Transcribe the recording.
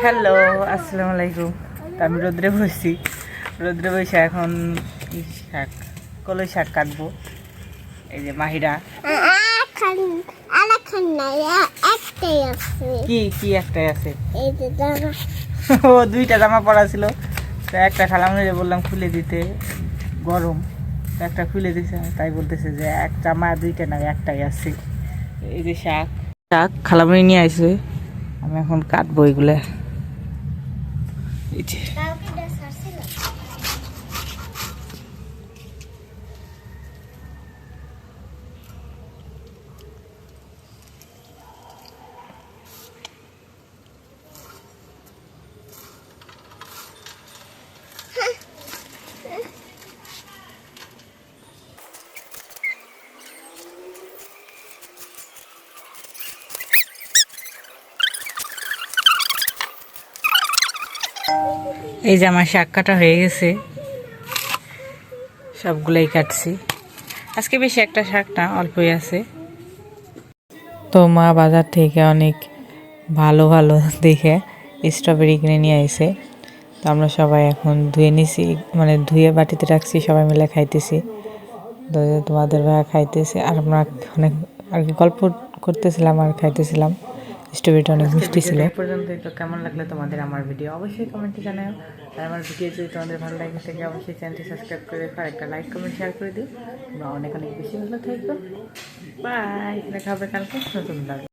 Hello, আসসালামু আলাইকুম। আমি রোদ্রে বসছি, রোদ্রে বসে এখন শাক, কলই শাক কাটবো। এই যে মাহিরা কি কি একটাই আছে, ও দুইটা জামা পরা ছিল, তো একটা খালামুনি বললাম খুলে দিতে, গরম, তো একটা খুলে দিছে, তাই বলতেছে যে এক জামা দুইটা না একটাই আছে। এই যে শাক, শাক খালামুনি নিয়ে আসবে, আমি এখন কাটবো এগুলা। এই যে এই যে আমার শাক কাটা হয়ে গেছে, সবগুলাই কাটছি। আজকে বেশি একটা শাক না, অল্পই আছে। তো মা বাজার থেকে অনেক ভালো ভালো দেখে স্ট্রবেরি কিনে নিয়ে আইছে। তো আমরা সবাই এখন ধুয়ে নিছি, মানে ধুয়ে বাটিতে রাখছি, সবাই মিলে খাইতেছি। তো তোমাদের ভাইয়া খাইতেছে, আর আমরা অনেক আর কি গল্প করতেছিলাম আর খাইতেছিলাম। স্ট্রবেরিটা অনেক মিষ্টি ছিল। পর্যন্ত তো কেমন লাগলো তোমাদের আমার ভিডিও অবশ্যই কমেন্টে জানাও। আর আমার ভিডিও যদি তোমাদের ভালো লাগে থাকে অবশ্যই চ্যানেলটি সাবস্ক্রাইব করে রেখো, আর একটা লাইক কমেন্ট শেয়ার করে দিও। তোমরা অনেক অনেক বেশি ভালো থাকবে। বাই, দেখা হবে কালকে নতুন ব্লগে।